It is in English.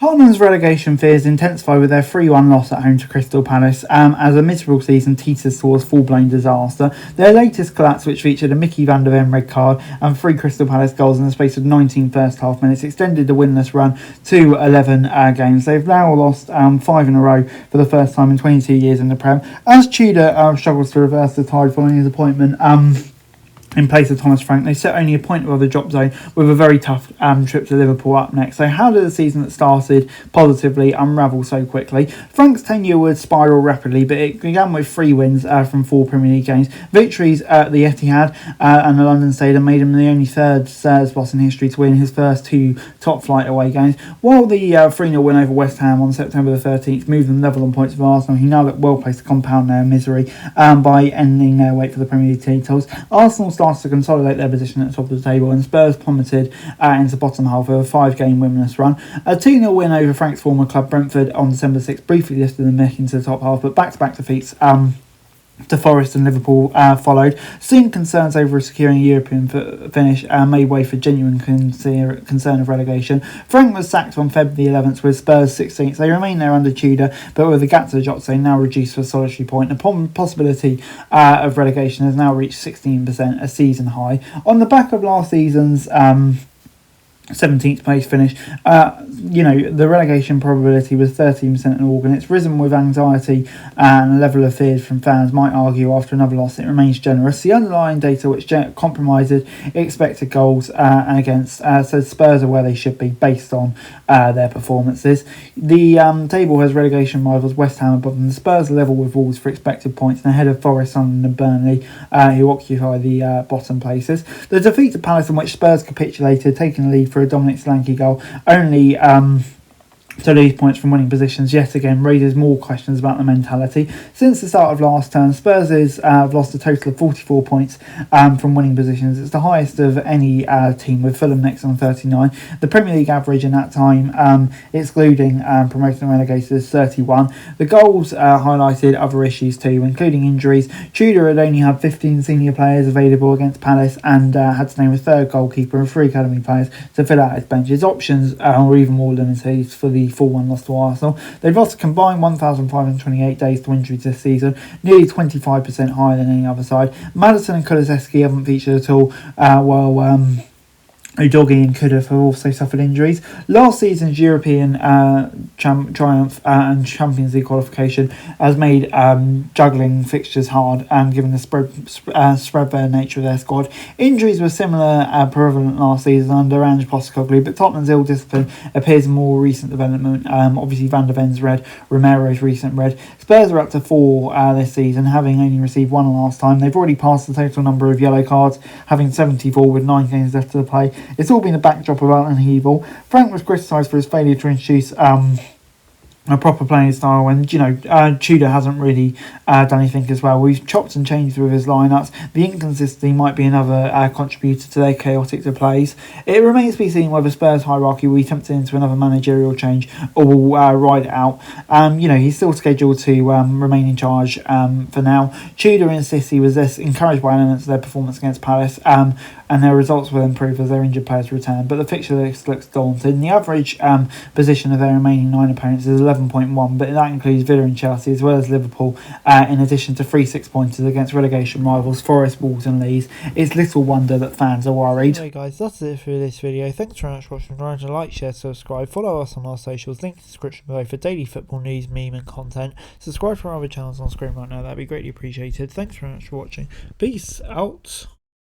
Tottenham's relegation fears intensify with their 3-1 loss at home to Crystal Palace as a miserable season teeters towards full-blown disaster. Their latest collapse, which featured a Mickey van der Ven red card and 3 Crystal Palace goals in the space of 19 first half minutes, extended the winless run to 11 games. They've now lost 5 in a row for the first time in 22 years in the Prem, as Tudor struggles to reverse the tide following his appointment in place of Thomas Frank. They set only a point above the drop zone with a very tough trip to Liverpool up next. So how did the season that started positively unravel so quickly? Frank's tenure would spiral rapidly, but it began with 3 wins from 4 Premier League games. Victories at the Etihad and the London Stadium made him the only third Spurs boss in history to win his first 2 top-flight away games. While the 3-0 win over West Ham on September the 13th moved them level on points with Arsenal, he now looked well placed to compound their misery by ending their wait for the Premier League titles. Arsenal started to consolidate their position at the top of the table, and Spurs plummeted into the bottom half of a 5-game winless run. A 2-0 win over Frank's former club Brentford on December 6th briefly lifted them back into the top half, but back-to-back defeats to Forest and Liverpool followed. Soon concerns over securing a European finish made way for genuine concern of relegation. Frank was sacked on February 11th with Spurs 16th. They remain there under Tudor, but with the gap to the Jotze now reduced to a solitary point. The possibility of relegation has now reached 16%, a season high. On the back of last season's 17th place finish, the relegation probability was 13% in Organ. It's risen with anxiety and a level of fears from fans might argue after another loss it remains generous. The underlying data which compromises expected goals and against says Spurs are where they should be based on their performances. The table has relegation rivals West Ham above them. The Spurs are level with Wolves for expected points and ahead of Forest, Sunderland and Burnley who occupy the bottom places. The defeat to Palace, in which Spurs capitulated, taking the lead for a Dominic Solanke goal, only to lose points from winning positions, yet again raises more questions about the mentality. Since the start of last term, Spurs have lost a total of 44 points from winning positions. It's the highest of any team, with Fulham next on 39. The Premier League average in that time, excluding promoted and relegated, is 31. The goals highlighted other issues too, including injuries. Tudor had only had 15 senior players available against Palace and had to name a third goalkeeper and 3 academy players to fill out his bench. His options were even more limited for the 4-1 loss to Arsenal. They've lost a combined 1,528 days to injuries this season, nearly 25% higher than any other side. Maddison and Kulusevski haven't featured at all, while Udogie and Kudus have also suffered injuries. Last season's European triumph and Champions League qualification has made juggling fixtures hard, given the spread nature of their squad. Injuries were similar prevalent last season under Ange Postecoglou, but Tottenham's ill discipline appears in more recent development. Obviously Van der Ven's red, Romero's recent red. Spurs are up to 4 this season, having only received 1 last time. They've already passed the total number of yellow cards, having 74 with 9 games left to play. It's all been a backdrop of upheaval. Frank was criticised for his failure to introduce a proper playing style, and Tudor hasn't really done anything as well. We've chopped and changed with his lineups. The inconsistency might be another contributor to their chaotic plays. It remains to be seen whether Spurs hierarchy will be tempted into another managerial change or will ride it out. He's still scheduled to remain in charge for now. Tudor insists he was less encouraged by elements of their performance against Palace, and their results will improve as their injured players return, but the fixture list looks daunting. The average position of their remaining 9 opponents is 11.1, but that includes Villa and Chelsea as well as Liverpool, in addition to 3 6-pointers against relegation rivals Forest, Wolves and Leeds. It's little wonder that fans are worried. Anyway guys, that's it for this video. Thanks very much for watching. Remember to like, share, subscribe, follow us on our socials, link in the description below for daily football news, meme and content. Subscribe to our other channels on screen right now, that'd be greatly appreciated. Thanks very much for watching. Peace out.